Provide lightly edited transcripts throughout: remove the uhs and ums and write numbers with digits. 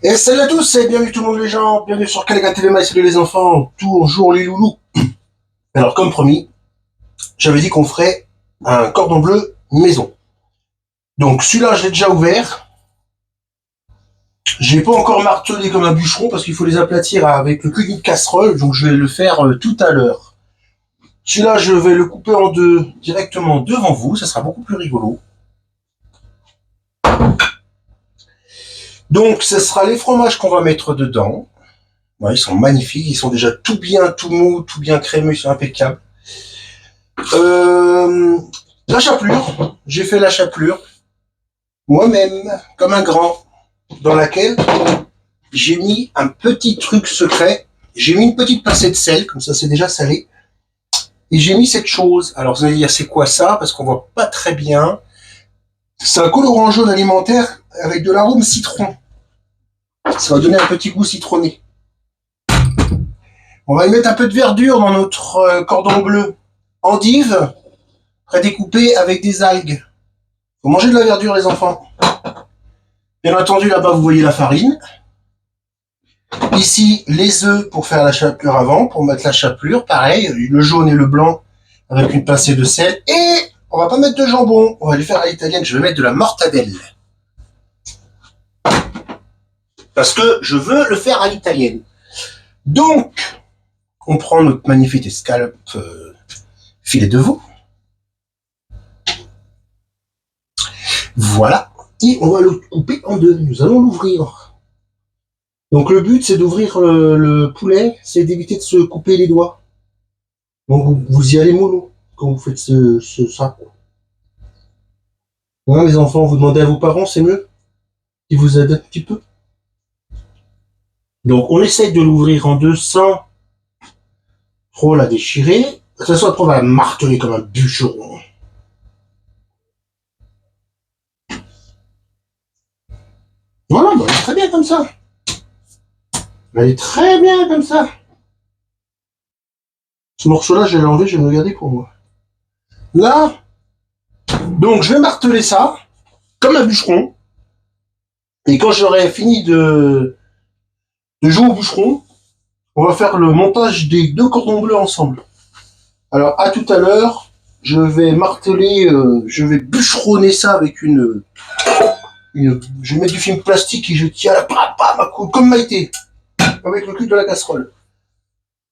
Et salut à tous et bienvenue tout le monde les gens, bienvenue sur Kalega TV, salut les enfants, toujours les loulous. Alors comme promis, j'avais dit qu'on ferait un cordon bleu maison. Donc celui-là je l'ai déjà ouvert, j'ai pas encore martelé comme un bûcheron parce qu'il faut les aplatir avec le cul d'une casserole, donc je vais le faire tout à l'heure. Celui-là je vais le couper en deux directement devant vous, ça sera beaucoup plus rigolo. Donc ce sera les fromages qu'on va mettre dedans. Ouais, ils sont magnifiques, ils sont déjà tout bien, tout mou, tout bien crémeux, ils sont impeccables. Euh, la chapelure, j'ai fait la chapelure moi-même, comme un grand, dans laquelle j'ai mis un petit truc secret. J'ai mis une petite pincée de sel, comme ça c'est déjà salé. Et j'ai mis cette chose. Alors vous allez dire c'est quoi ça? Parce qu'on voit pas très bien. C'est un colorant jaune alimentaire avec de l'arôme citron. Ça va donner un petit goût citronné. On va y mettre un peu de verdure dans notre cordon bleu. Endive, prédécoupée avec des algues. Faut manger de la verdure les enfants. Bien entendu, là-bas, vous voyez la farine. Ici, les œufs pour faire la chapelure avant, pour mettre la chapelure. Pareil, le jaune et le blanc avec une pincée de sel. Et on va pas mettre de jambon, on va lui faire à l'italienne. Je vais mettre de la mortadelle. Parce que je veux le faire à l'italienne. Donc, on prend notre magnifique escalope filet de veau. Voilà. Et on va le couper en deux. Nous allons l'ouvrir. Donc le but, c'est d'ouvrir le poulet, c'est d'éviter de se couper les doigts. Donc vous y allez mollo quand vous faites ça. Hein, les enfants, vous demandez à vos parents, c'est mieux qu'ils vous aident un petit peu. Donc on essaye de l'ouvrir en deux sans trop la déchirer. De toute façon, après on va la marteler comme un bûcheron. Voilà, bah, elle est très bien comme ça. Elle est très bien comme ça. Ce morceau-là, je vais l'enlever, je vais me le garder pour moi. Là, donc je vais marteler ça comme un bûcheron. Et quand j'aurai fini de jouer au bûcheron, on va faire le montage des deux cordons bleus ensemble. Alors à tout à l'heure, je vais marteler, je vais bûcheronner ça avec je vais mettre du film plastique et je tiens la papa comme Maïté, avec le cul de la casserole.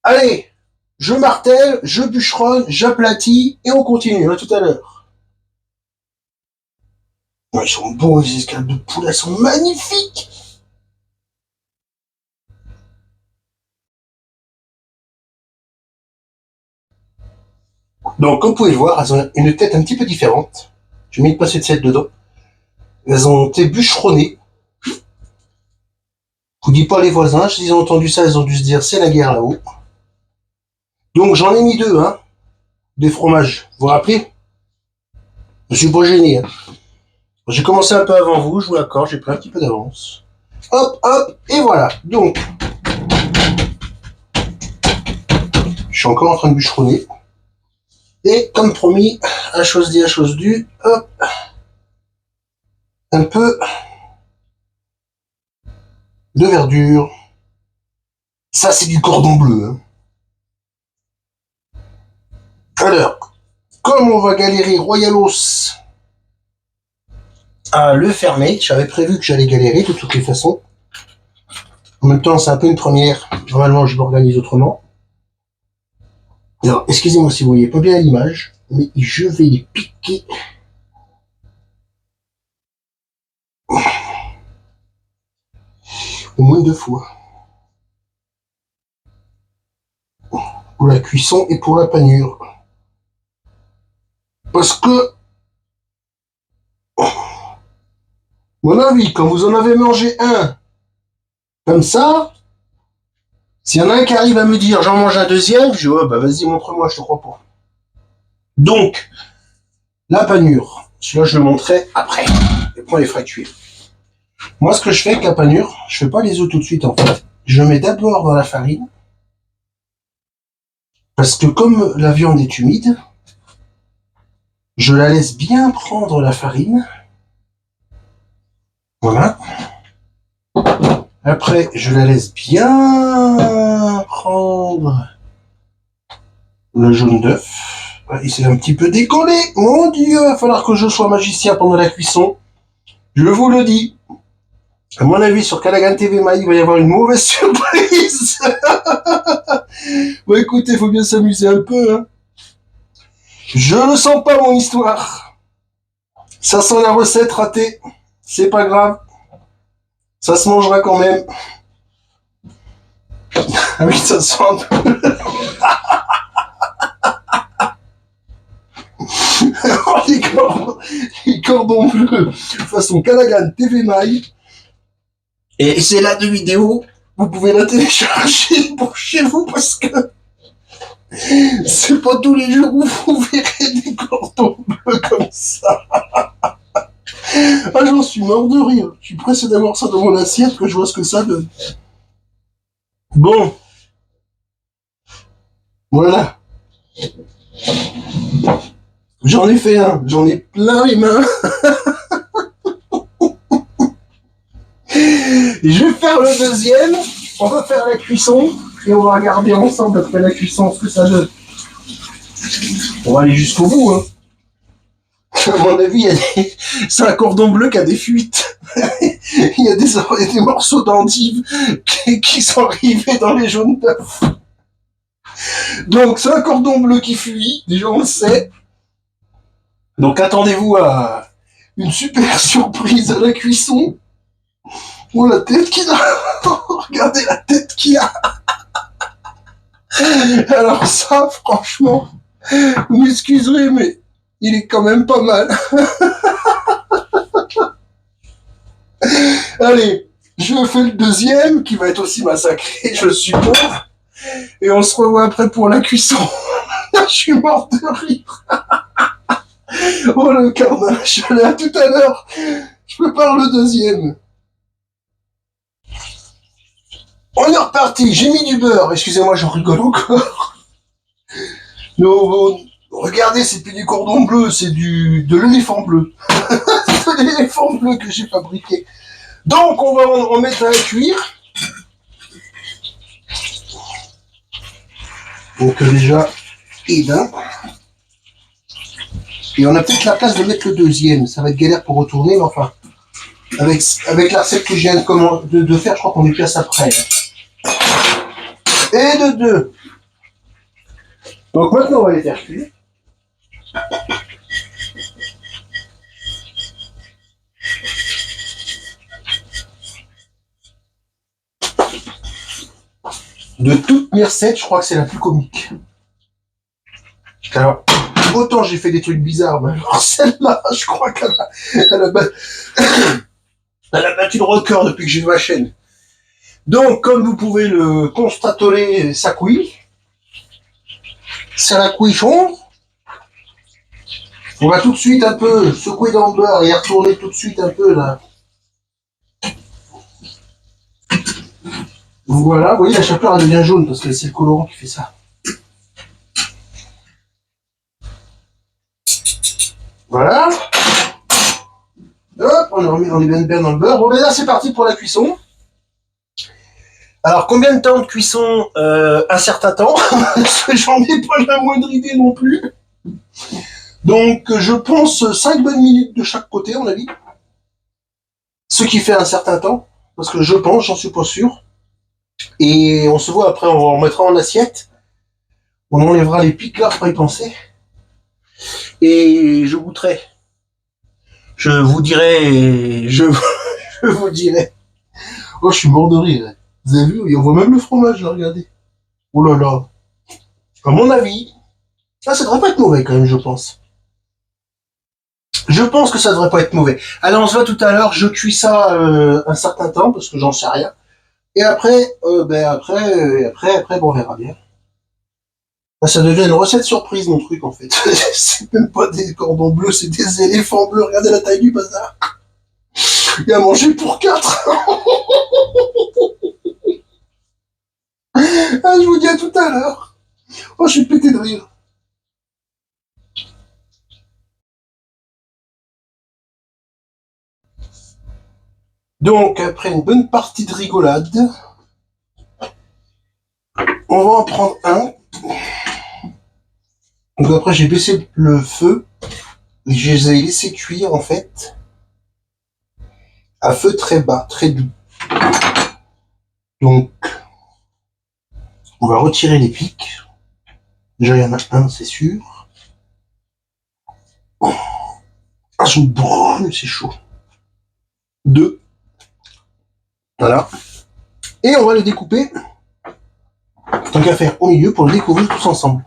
Allez, je martèle, je bûcheronne, j'aplatis et on continue. À tout à l'heure. Ouais, ils sont beaux, les escalades de poulet sont magnifiques. Donc, comme vous pouvez le voir, elles ont une tête un petit peu différente. J'ai mis une pincée de sel dedans. Elles ont été bûcheronnées. Je vous dis pas les voisins, s'ils ont entendu ça, ils ont dû se dire c'est la guerre là-haut. Donc j'en ai mis deux, hein, des fromages. Vous vous rappelez? Je suis pas gêné. Hein. J'ai commencé un peu avant vous, je vous l'accorde, j'ai pris un petit peu d'avance. Hop, hop, et voilà. Donc, je suis encore en train de bûcheronner. Et comme promis, à chose dit, à chose due, hop, un peu de verdure. Ça, c'est du cordon bleu. Hein. Alors, comme on va galérer royalos à le fermer, j'avais prévu que j'allais galérer de toutes les façons. En même temps, c'est un peu une première. Normalement, je m'organise autrement. Alors, excusez-moi si vous voyez pas bien l'image, mais je vais les piquer. Au moins deux fois. Pour la cuisson et pour la panure. Parce que, mon avis, quand vous en avez mangé un comme ça, s'il y en a un qui arrive à me dire j'en mange un deuxième, je dis oh, bah vas-y, montre-moi, je te crois pas. Donc, la panure, celui-là je le montrerai après. Et pour les ferai cuire. Moi, ce que je fais avec la panure, je fais pas les œufs tout de suite en fait. Je mets d'abord dans la farine. Parce que comme la viande est humide, je la laisse bien prendre la farine. Voilà. Après, je la laisse bien prendre le jaune d'œuf. Il s'est un petit peu décollé. Mon Dieu, il va falloir que je sois magicien pendant la cuisson. Je vous le dis. À mon avis, sur Callaghan TV Maï, il va y avoir une mauvaise surprise. Bon, écoutez, il faut bien s'amuser un peu. Hein. Je ne sens pas mon histoire. Ça sent la recette ratée. C'est pas grave. Ça se mangera quand même. Ah oui, ça sent un peu. les cordons bleus façon Callaghan TV Maï. Et c'est là de vidéo. Vous pouvez la télécharger pour chez vous parce que c'est pas tous les jours où vous verrez des cordons bleus comme ça. Ah, j'en suis mort de rire. Je suis pressé d'avoir ça dans mon assiette que je vois ce que ça donne. Bon. Voilà. J'en ai fait un. J'en ai plein les mains. Et je vais faire le deuxième. On va faire la cuisson. Et on va regarder ensemble après la cuisson ce que ça donne. On va aller jusqu'au bout. Hein. À mon avis, c'est un cordon bleu qui a des fuites. Il y a des morceaux d'endive qui sont arrivés dans les jaunes d'œufs. Donc, c'est un cordon bleu qui fuit, déjà on le sait. Donc, attendez-vous à une super surprise à la cuisson. Oh, la tête qu'il a. Regardez la tête qu'il a. Alors ça, franchement, vous m'excuserez, mais il est quand même pas mal. Allez, je fais le deuxième, qui va être aussi massacré, je suppose. Et on se revoit après pour la cuisson. Je suis mort de rire. Oh, le carnage. Allez, à tout à l'heure. Je prépare le deuxième. On est reparti. J'ai mis du beurre. Excusez-moi, j'en rigole encore. Non, regardez, c'est plus du cordon bleu, c'est de l'éléphant bleu. C'est de l'éléphant bleu que j'ai fabriqué. Donc, on va en mettre à cuire. Donc, déjà, et d'un. Et on a peut-être la place de mettre le deuxième. Ça va être galère pour retourner, mais enfin, avec la recette que je viens de faire, je crois qu'on est place après. Et de deux. Donc maintenant, on va les faire cuire. De toutes mes recettes, je crois que c'est la plus comique. Alors, autant j'ai fait des trucs bizarres, mais alors celle-là, je crois elle a battu le record depuis que j'ai ma chaîne. Donc, comme vous pouvez le constater, ça cuit. C'est la cuisson. On va tout de suite un peu secouer dans le beurre et retourner tout de suite un peu là. Voilà, vous voyez, la chapelure elle devient jaune parce que c'est le colorant qui fait ça. Voilà. Hop, on est bien dans le beurre. Bon, ben là, c'est parti pour la cuisson. Alors, combien de temps de cuisson un certain temps. Parce que j'en ai pas la moindre idée non plus. Donc, je pense 5 bonnes minutes de chaque côté, on a dit. Ce qui fait un certain temps. Parce que je pense, j'en suis pas sûr. Et on se voit après, on mettra en assiette. On enlèvera les piqueurs pour y penser. Et je goûterai. Je vous dirai. Je vous dirai. Oh, je suis mort de rire. Vous avez vu, on voit même le fromage, là, regardez. Oh là là. À mon avis, ça devrait pas être mauvais quand même, je pense. Je pense que ça devrait pas être mauvais. Allez, on se voit tout à l'heure. Je cuis ça un certain temps parce que j'en sais rien. Et après, après, bon, on verra bien. Ça devient une recette surprise, mon truc, en fait. C'est même pas des cordons bleus, c'est des éléphants bleus. Regardez la taille du bazar. Il y a à manger pour 4. Ah, je vous dis à tout à l'heure. Oh, je suis pété de rire. Donc, après une bonne partie de rigolade, on va en prendre un. Donc après, j'ai baissé le feu et je les ai laissés cuire, en fait, à feu très bas, très doux. Donc, on va retirer les pics. Déjà, il y en a un, c'est sûr. Ah, je me brûle, c'est chaud. Deux. Voilà. Et on va les découper, tant qu'à faire, au milieu pour le découvrir tous ensemble.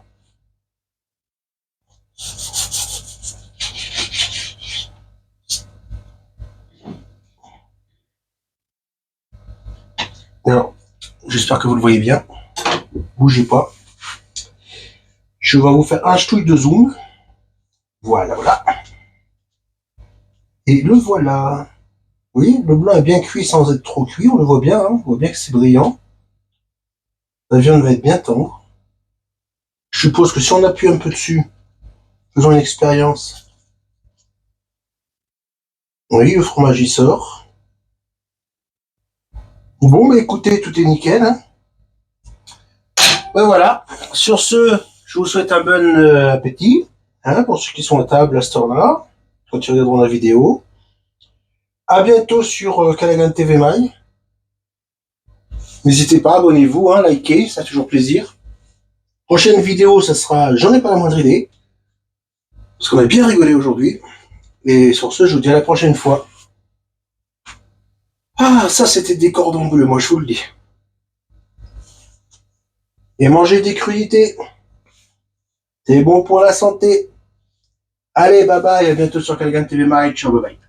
Alors, j'espère que vous le voyez bien. Bougez pas. Je vais vous faire un ch'touille de zoom. Voilà, voilà. Et le voilà. Oui, le blanc est bien cuit sans être trop cuit, on le voit bien, hein. On voit bien que c'est brillant. La viande va être bien tendre. Je suppose que si on appuie un peu dessus, faisons une expérience. Oui, le fromage y sort. Bon, bah écoutez, tout est nickel. Hein. Ben voilà. Sur ce, je vous souhaite un bon appétit. Hein, pour ceux qui sont à table à cette heure-là, quand ils regarderont la vidéo. À bientôt sur Callaghan TV My. N'hésitez pas, abonnez-vous, hein, likez, ça fait toujours plaisir. Prochaine vidéo, ça sera J'en ai pas la moindre idée. Parce qu'on a bien rigolé aujourd'hui. Et sur ce, je vous dis à la prochaine fois. Ah, ça c'était des cordons bleus, moi je vous le dis. Et manger des crudités, c'est bon pour la santé. Allez, bye bye, à bientôt sur Callaghan TV My. Ciao, bye bye.